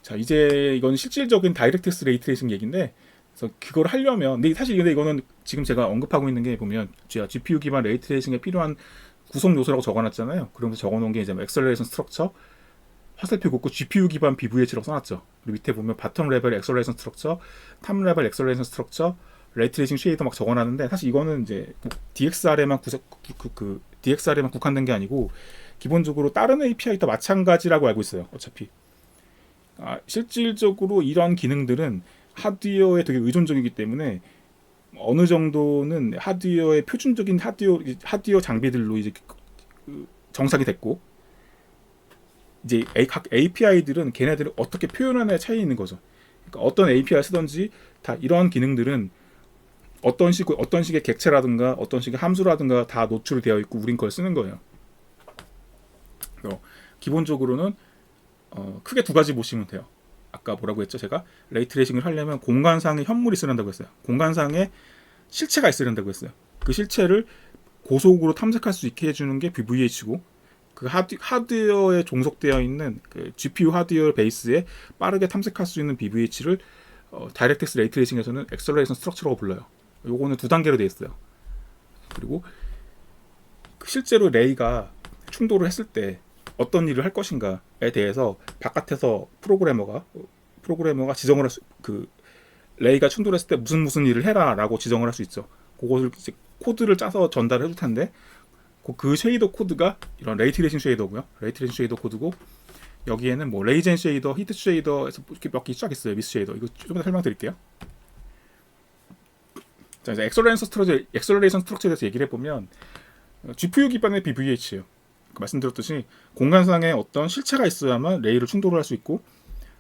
자, 이제 이건 실질적인 다이렉트스 레이트레이싱 얘기인데, 그래서 그걸 하려면 근데 이거는 지금 제가 언급하고 있는 게 보면 제가 GPU 기반 레이트레이싱에 필요한 구성 요소라고 적어놨잖아요. 그러면서 적어놓은 게 이제 엑셀레이션 스트럭처, 화살표 긋고 GPU 기반 BVH라고 써놨죠. 그리고 밑에 보면 바텀 레벨 엑셀레이션 스트럭처, 탑 레벨 엑셀레이션 스트럭처, 레이트레이싱 쉐이더 막 적어놨는데, 사실 이거는 이제 DXR에만 국한된 게 아니고 기본적으로 다른 API도 마찬가지라고 알고 있어요. 어차피 실질적으로 이런 기능들은 하드웨어에 되게 의존적이기 때문에 어느 정도는 하드웨어의 표준적인 하드웨어 장비들로 이제 정착이 됐고, 이제 각 API들은 걔네들을 어떻게 표현하느냐에 차이 있는 거죠. 그러니까 어떤 API 쓰든지 다 이런 기능들은 어떤 식의 객체라든가 어떤 식의 함수라든가 다 노출되어 있고 우린 그걸 쓰는 거예요. 기본적으로는 크게 두 가지 보시면 돼요. 아까 뭐라고 했죠? 제가 레이트레이싱을 하려면 공간상의 현물이 있어야 한다고 했어요. 공간상에 실체가 있어야 한다고 했어요. 그 실체를 고속으로 탐색할 수 있게 해주는 게 BVH고, 그 하드웨어에 종속되어 있는 그 GPU 하드웨어 베이스에 빠르게 탐색할 수 있는 BVH를 다이렉트스 레이트레이싱에서는 엑셀레이션 스트럭처라고 불러요. 요거는 두 단계로 되어 있어요. 그리고 실제로 레이가 충돌을 했을 때 어떤 일을 할 것인가에 대해서 바깥에서 프로그래머가 지정을 레이가 충돌했을 때 무슨 일을 해라라고 지정을 할 수 있죠. 그것을 이제 코드를 짜서 전달을 해줄 텐데, 그 쉐이더 코드가 이런 레이트레이싱 쉐이더고요. 레이트레이싱 쉐이더 코드고, 여기에는 뭐 레이젠 쉐이더, 히트 쉐이더에서 이렇게 몇 개 쫙 있어요. 미스 쉐이더. 이거 좀 더 설명드릴게요. 자, 이제 엑셀레이션 스트럭처에 대해서 얘기를 해보면 GPU 기반의 BVH예요. 말씀드렸듯이 공간상에 어떤 실체가 있어야만 레이를 충돌을 할 수 있고,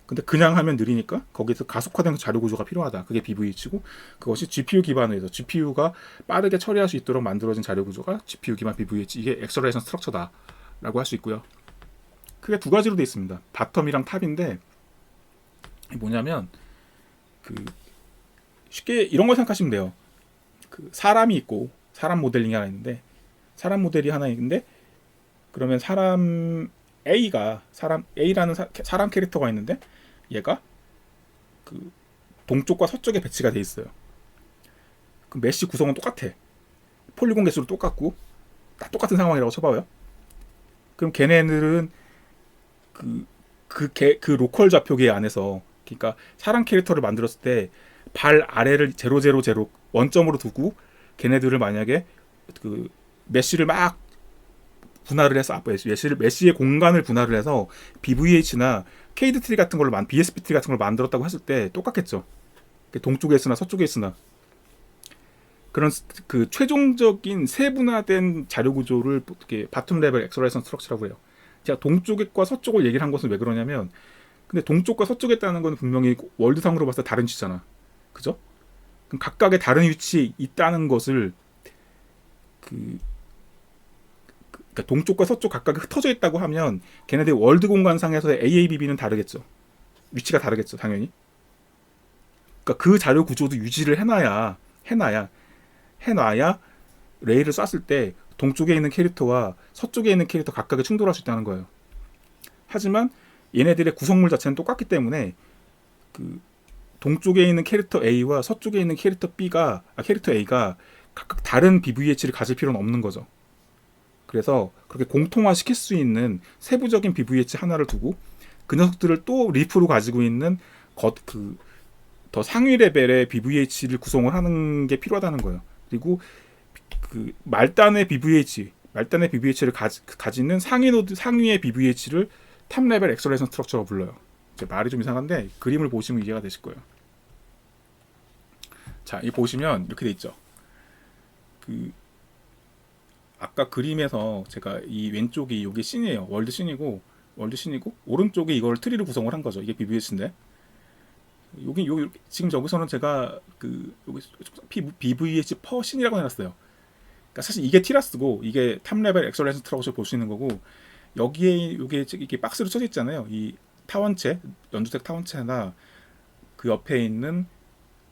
근데 그냥 하면 느리니까 거기서 가속화된 자료 구조가 필요하다. 그게 BVH고, 그것이 GPU 기반에서 GPU가 빠르게 처리할 수 있도록 만들어진 자료 구조가 GPU 기반 BVH, 이게 엑셀레이션 스트럭처다라고 할 수 있고요. 크게 두 가지로 되어 있습니다. 바텀이랑 탑인데, 뭐냐면 쉽게 이런 걸 생각하시면 돼요. 사람이 있고 사람 모델링이 하나 있는데, 그러면 사람 A라는 사람 캐릭터가 있는데, 얘가 동쪽과 서쪽에 배치가 돼 있어요. 그 메시 구성은 똑같아. 폴리곤 개수도 똑같고 딱 똑같은 상황이라고 쳐봐요. 그럼 걔네들은 그 로컬 좌표계 안에서, 그러니까 사람 캐릭터를 만들었을 때 발 아래를 000 원점으로 두고 걔네들을 만약에 그 메쉬를 막 분할을 해서 메쉬의 공간을 분할을 해서 BVH나 케이드 트리 같은 걸로 BSP 트리 같은 걸 만들었다고 했을 때 똑같겠죠. 동쪽에 있으나 서쪽에 있으나 그런 그 최종적인 세분화된 자료 구조를 이렇게 바텀 레벨 엑셀레이션 스트럭처라고 해요. 제가 동쪽과 서쪽을 얘기를 한 것은 왜 그러냐면, 근데 동쪽과 서쪽에 있다는 건 분명히 월드상으로 봤을 때 다른 위치잖아. 그죠? 그럼 각각의 다른 위치에 있다는 것을 그러니까 동쪽과 서쪽 각각 흩어져 있다고 하면 걔네들 월드 공간상에서의 AABB는 다르겠죠. 위치가 다르겠죠, 당연히. 그러니까 그 자료 구조도 유지를 해놔야 레이를 쐈을 때 동쪽에 있는 캐릭터와 서쪽에 있는 캐릭터 각각에 충돌할 수 있다는 거예요. 하지만 얘네들의 구성물 자체는 똑같기 때문에 그 동쪽에 있는 캐릭터 A와 서쪽에 있는 캐릭터 A가 각각 다른 BVH를 가질 필요는 없는 거죠. 그래서 그렇게 공통화시킬 수 있는 세부적인 BVH 하나를 두고 그 녀석들을 또 리프로 가지고 있는 더 상위 레벨의 BVH를 구성을 하는 게 필요하다는 거예요. 그리고 그 말단의 BVH를 가지는 상위의 BVH를 탑 레벨 엑셀레이션 스트럭처라고 불러요. 이제 말이 좀 이상한데 그림을 보시면 이해가 되실 거예요. 자, 이 보시면 이렇게 돼 있죠. 아까 그림에서 제가 이 왼쪽이 여기 씬이에요. 월드 씬이고 오른쪽에 이걸 트리로 구성을 한 거죠. 이게 BVH인데 여기 지금 여기서는 제가 여기 BVH 퍼 씬이라고 해놨어요. 그러니까 사실 이게 티라스고 이게 탑 레벨 엑셀레이션 스트럭처를 볼 수 있는 거고, 여기에 이게 박스로 쳐져 있잖아요. 이 타원체, 연두색 타원체나 그 옆에 있는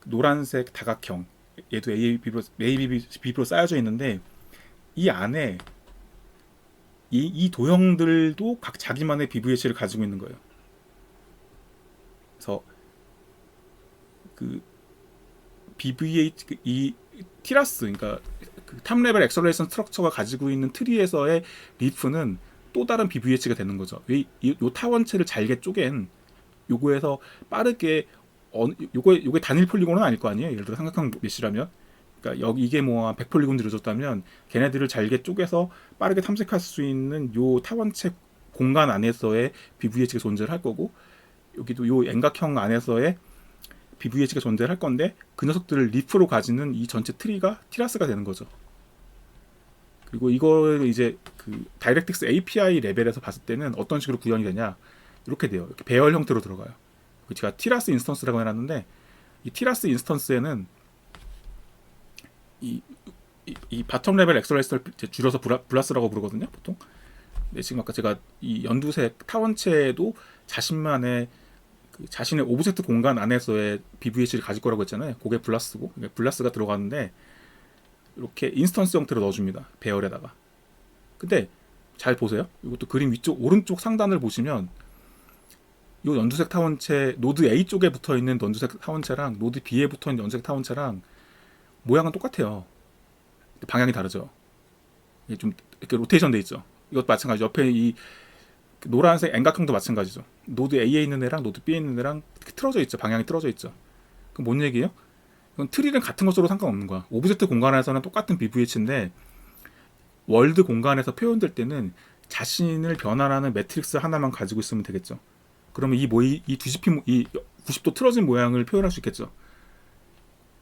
노란색 다각형, 얘도 ABB로 쌓여져 있는데 이 안에 이 도형들도 각 자기만의 BVH를 가지고 있는 거예요. 그래서 그 BVH 이 티라스, 그러니까 탑 레벨 엑셀레이션 스트럭처가 가지고 있는 트리에서의 리프는 또 다른 BVH가 되는 거죠. 요 타원체를 잘게 쪼갠 요거에서 빠르게 요게 단일 폴리곤은 아닐 거 아니에요. 예를 들어 삼각형 메시라면, 그러니까 여기 이게 뭐 100폴리곤 들어줬다면 걔네들을 잘게 쪼개서 빠르게 탐색할 수 있는 요 타원체 공간 안에서의 BVH가 존재를 할 거고, 여기도 요 N각형 안에서의 BVH가 존재를 할 건데 그 녀석들을 리프로 가지는 이 전체 트리가 티라스가 되는 거죠. 그리고 이걸 이제 그 다이렉틱스 API 레벨에서 봤을 때는 어떤 식으로 구현이 되냐, 이렇게 돼요. 이렇게 배열 형태로 들어가요. 제가 티라스 인스턴스라고 해놨는데 이 티라스 인스턴스에는 이 바텀 레벨 엑셀레이터를 줄여서 블라스라고 부르거든요, 보통. 근데 지금 아까 제가 이 연두색 타원체도 자신만의 자신의 오브젝트 공간 안에서의 BVH를 가질 거라고 했잖아요. 그게 블라스고, 블라스가 들어가는데 이렇게 인스턴스 형태로 넣어줍니다, 배열에다가. 근데 잘 보세요. 이것도 그림 위쪽 오른쪽 상단을 보시면 이 연두색 타원체 노드 A 쪽에 붙어 있는 연두색 타원체랑 노드 B에 붙어 있는 연두색 타원체랑 모양은 똑같아요. 방향이 다르죠. 이게 좀 이렇게 로테이션 돼 있죠. 이것도 마찬가지. 옆에 이 노란색 N각형도 마찬가지죠. 노드 A에 있는 애랑 노드 B에 있는 애랑 틀어져 있죠. 방향이 틀어져 있죠. 그럼 뭔 얘기예요? 이건 트리는 같은 것으로 상관없는 거야. 오브젝트 공간에서는 똑같은 BVH인데 월드 공간에서 표현될 때는 자신을 변환하는 매트릭스 하나만 가지고 있으면 되겠죠. 그러면 이 뒤집힌 이 90도 틀어진 모양을 표현할 수 있겠죠.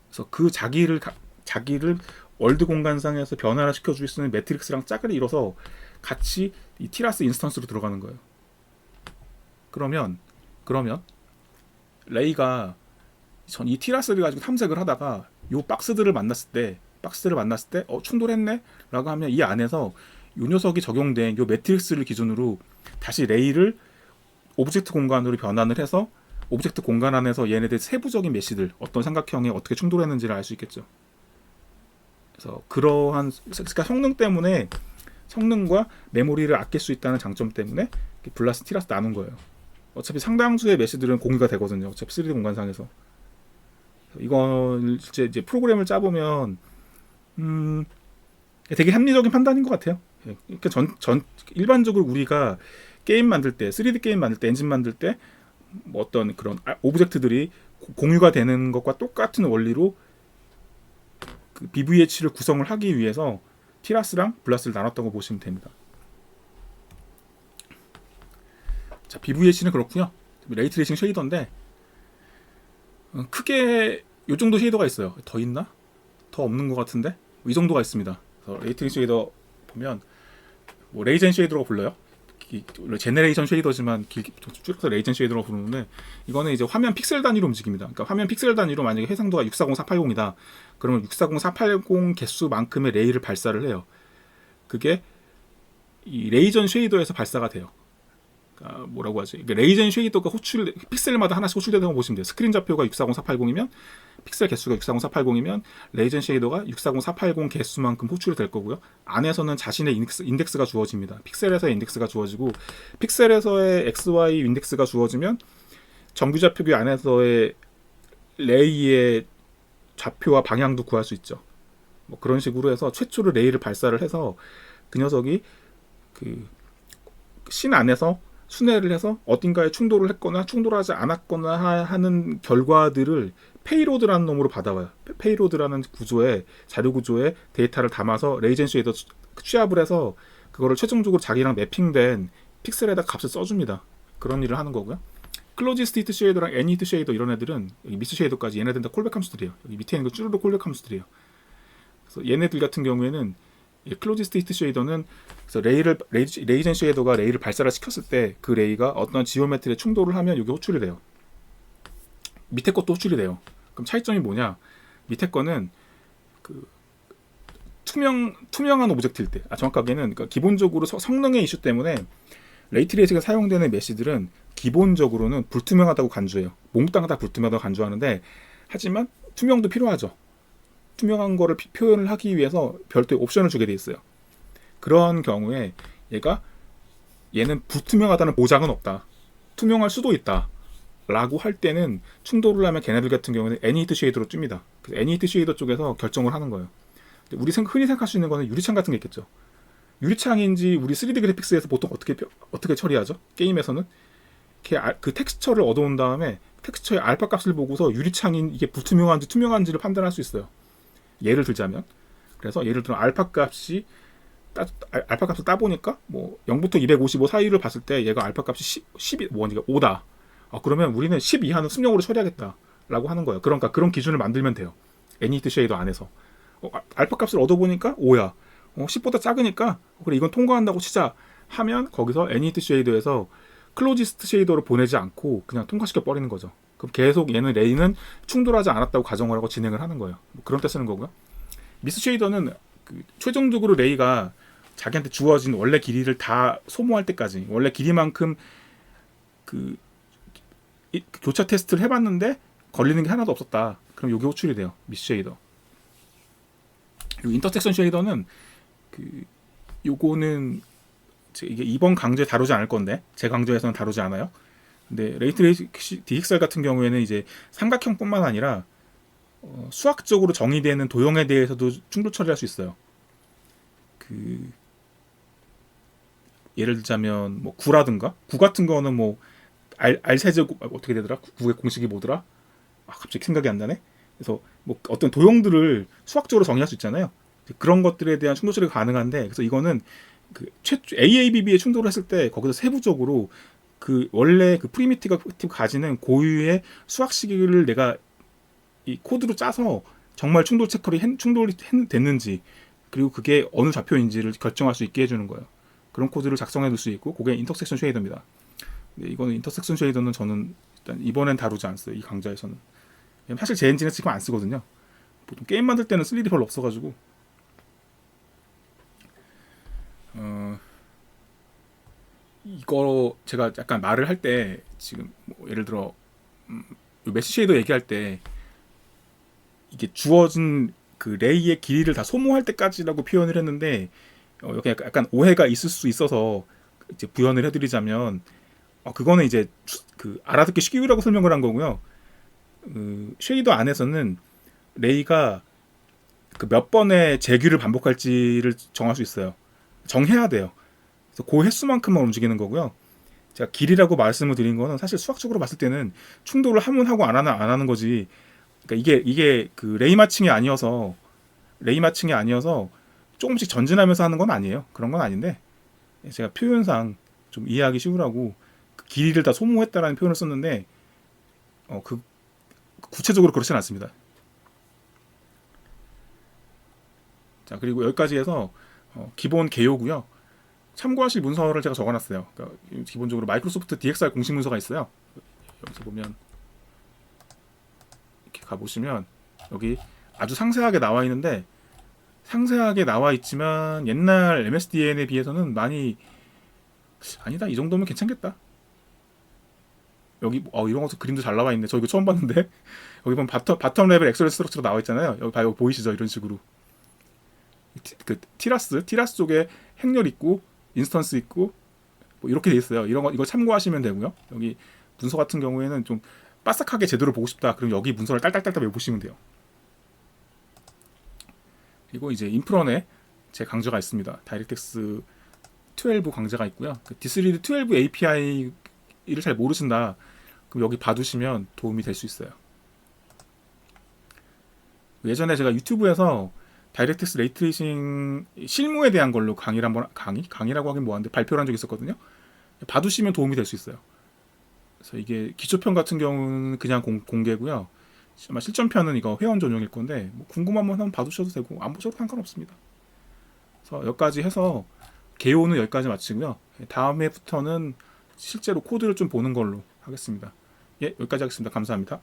그래서 그 자기를 월드 공간상에서 변화를 시켜줄 수 있는 매트릭스랑 짝을 이뤄서 같이 이 티라스 인스턴스로 들어가는 거예요. 그러면 레이가 이 티라스를 가지고 탐색을 하다가 요 박스들을 만났을 때 충돌했네? 라고 하면 이 안에서 요 녀석이 적용된 요 매트릭스를 기준으로 다시 레이를 오브젝트 공간으로 변환을 해서 오브젝트 공간 안에서 얘네들 세부적인 메시들 어떤 삼각형에 어떻게 충돌했는지를 알 수 있겠죠. 그래서 그러한 성능과 메모리를 아낄 수 있다는 장점 때문에 블라스 티라스 나눈 거예요. 어차피 상당수의 메시들은 공유가 되거든요. 어차피 3D 공간상에서. 이걸 이제 프로그램을 짜보면 되게 합리적인 판단인 것 같아요. 그러니까 일반적으로 우리가 게임 만들 때, 3D 게임 만들 때, 엔진 만들 때 뭐 어떤 그런 오브젝트들이 공유가 되는 것과 똑같은 원리로 그 BVH를 구성을 하기 위해서 티라스랑 블라스를 나눴던 거 보시면 됩니다. 자, BVH는 그렇고요. 레이트레이싱 쉐이더인데 크게 이 정도 쉐이더가 있어요. 더 있나? 더 없는 것 같은데 이 정도가 있습니다. 그래서 레이트레이싱 쉐이더 보면 뭐 레이젠 쉐이더라고 불러요. 원래 제네레이션 쉐이더지만 줄여서 레이젠 쉐이더라고 부르는데 이거는 이제 화면 픽셀 단위로 움직입니다. 그러니까 화면 픽셀 단위로 만약에 해상도가 640480이다. 그러면 640480 개수만큼의 레이를 발사를 해요. 그게 이 레이전 쉐이더에서 발사가 돼요. 그러니까 뭐라고 하지? 레이젠 쉐이더가 픽셀마다 하나씩 호출되는 거 보시면 돼요. 스크린 좌표가 640480이면 픽셀 개수가 640480이면 레이전 쉐이더가 640480 개수만큼 호출이 될 거고요. 안에서는 자신의 인덱스가 주어집니다. 픽셀에서의 인덱스가 주어지고 픽셀에서의 XY 인덱스가 주어지면 정규 좌표기 안에서의 레이의 좌표와 방향도 구할 수 있죠. 뭐 그런 식으로 해서 최초로 레이를 발사를 해서 그 녀석이 그 신 안에서 순회를 해서 어딘가에 충돌을 했거나 충돌하지 않았거나 하는 결과들을 페이로드라는 놈으로 받아와요. 페이로드라는 구조에 자료 구조에 데이터를 담아서 레이젠 쉐이더 취합을 해서 그거를 최종적으로 자기랑 매핑된 픽셀에다 값을 써줍니다. 그런 일을 하는 거고요. 클로즈 스테이트 쉐이더랑 애니트 쉐이더 이런 애들은 미스 쉐이더까지 얘네들은 다 콜백 함수들이에요. 여기 밑에 있는 거 쭈르륵 콜백 함수들이에요. 그래서 얘네들 같은 경우에는 클로즈 스테이트 쉐이더는 그래서 레이젠 쉐이더가 레이를 발사를 시켰을 때 그 레이가 어떤 지오메트리에 충돌을 하면 이게 호출이 돼요. 밑에 것도 호출이 돼요. 그럼 차이점이 뭐냐? 밑에 거는 그 투명한 오브젝트일 때, 정확하게는 그러니까 기본적으로 성능의 이슈 때문에 레이트레이싱에 사용되는 메시들은 기본적으로는 불투명하다고 간주해요. 몽땅 다 불투명하다고 간주하는데 하지만 투명도 필요하죠. 투명한 거를 표현을 하기 위해서 별도의 옵션을 주게 돼 있어요. 그런 경우에 얘는 불투명하다는 보장은 없다. 투명할 수도 있다. 라고 할 때는 충돌을 하면 걔네들 같은 경우는 애니히트 쉐이더로 줍니다. 그래서 애니히트 쉐이더 쪽에서 결정을 하는 거예요. 우리 흔히 생각할 수 있는 거는 유리창 같은 게 있겠죠. 유리창인지 우리 3D 그래픽스에서 보통 어떻게 처리하죠? 게임에서는 그 텍스처를 얻어온 다음에 텍스처의 알파 값을 보고서 유리창인 이게 불투명한지 투명한지를 판단할 수 있어요. 예를 들자면, 그래서 예를 들어 알파 값을 따보니까 뭐 0부터 255 사이를 봤을 때 얘가 알파 값이 5다. 그러면 우리는 10 이하는 순영으로 처리하겠다라고 하는 거예요. 그러니까 그런 기준을 만들면 돼요. 애니히트 쉐이더 안에서 알파 값을 얻어보니까 5야. 10보다 작으니까 그래 이건 통과한다고 치자 하면 거기서 애니히트 쉐이더에서 클로지스트 쉐이더로 보내지 않고 그냥 통과시켜 버리는 거죠. 그럼 계속 얘는 레이는 충돌하지 않았다고 가정을 하고 진행을 하는 거예요. 뭐 그런 때 쓰는 거고요. 미스 쉐이더는 최종적으로 레이가 자기한테 주어진 원래 길이를 다 소모할 때까지 원래 길이만큼 교차 테스트를 해봤는데 걸리는 게 하나도 없었다. 그럼 이게 호출이 돼요. 미스 쉐이더. 그리고 인터섹션 쉐이더는 요거는 이게 이번 강좌에 다루지 않을 건데 제 강좌에서는 다루지 않아요. 근데 레이트레이싱 DXR 같은 경우에는 이제 삼각형뿐만 아니라 수학적으로 정의되는 도형에 대해서도 충돌 처리할 수 있어요. 예를 들자면 뭐 구라든가 구 같은 거는 뭐 알세제곱 어떻게 되더라? 구의 공식이 뭐더라? 갑자기 생각이 안 나네. 그래서 뭐 어떤 도형들을 수학적으로 정의할 수 있잖아요. 그런 것들에 대한 충돌 처리가 가능한데 그래서 이거는 AABB에 충돌을 했을 때 거기서 세부적으로 원래 프리미티브가 가지는 고유의 수학 시기를 내가 이 코드로 짜서 정말 충돌이 됐는지 그리고 그게 어느 좌표인지를 결정할 수 있게 해주는 거예요. 그런 코드를 작성해 둘 수 있고 그게 인터섹션 쉐이더입니다. 근데 이거는 인터섹션 쉐이더는 저는 일단 이번엔 다루지 않았어요. 이 강좌에서는. 사실 제 엔진에 지금 안 쓰거든요. 보통 게임 만들 때는 쓸 일이 별로 없어가지고 이거 제가 약간 말을 할 때 지금 뭐 예를 들어 메시 쉐이더 얘기할 때 이게 주어진 레이의 길이를 다 소모할 때까지라고 표현을 했는데 여기 약간 오해가 있을 수 있어서 이제 부연을 해드리자면 그거는 이제 알아듣기 쉽기라고 설명을 한 거고요. 쉐이더 안에서는 레이가 그 몇 번의 재규를 반복할지를 정할 수 있어요. 정해야 돼요. 그래서 그 횟수만큼만 움직이는 거고요. 제가 길이라고 말씀을 드린 거는 사실 수학적으로 봤을 때는 충돌을 하면 하고 안 하는 거지. 그러니까 이게 그 레이 마칭이 아니어서 조금씩 전진하면서 하는 건 아니에요. 그런 건 아닌데 제가 표현상 좀 이해하기 쉬우라고 그 길이를 다 소모했다라는 표현을 썼는데 그 구체적으로 그렇지는 않습니다. 자, 그리고 여기까지 해서 기본 개요고요. 참고하실 문서를 제가 적어놨어요. 그러니까 기본적으로 마이크로소프트 DXR 공식 문서가 있어요. 여기서 보면 이렇게 가보시면 여기 아주 상세하게 나와 있는데 상세하게 나와 있지만 옛날 MSDN에 비해서는 많이 아니다 이 정도면 괜찮겠다. 여기 이런 것도 그림도 잘 나와 있네. 저 이거 처음 봤는데 여기 보면 바텀 레벨 엑셀 스트럭처가 나와 있잖아요. 여기 봐요 보이시죠? 이런 식으로 그 티라스 쪽에 행렬 있고 인스턴스 있고 뭐 이렇게 돼 있어요. 이거 참고하시면 되고요. 여기 문서 같은 경우에는 좀 빠삭하게 제대로 보고 싶다. 그럼 여기 문서를 딸딸딸딸 외우시면 돼요. 그리고 이제 인프런에 제 강좌가 있습니다. 다이렉텍스 12 강좌가 있고요. 그 디스리드 12 API를 잘 모르신다. 그럼 여기 봐두시면 도움이 될 수 있어요. 예전에 제가 유튜브에서 다이렉텍스 레이트레이싱 실무에 대한 걸로 강의라고 하긴 뭐한데 발표를 한 적이 있었거든요. 봐두시면 도움이 될 수 있어요. 그래서 이게 기초편 같은 경우는 그냥 공개고요. 아마 실전편은 이거 회원 전용일 건데 뭐 궁금하면 한번 봐두셔도 되고 안 보셔도 상관없습니다. 그래서 여기까지 해서 개요는 여기까지 마치고요. 다음 회부터는 실제로 코드를 좀 보는 걸로 하겠습니다. 예, 여기까지 하겠습니다. 감사합니다.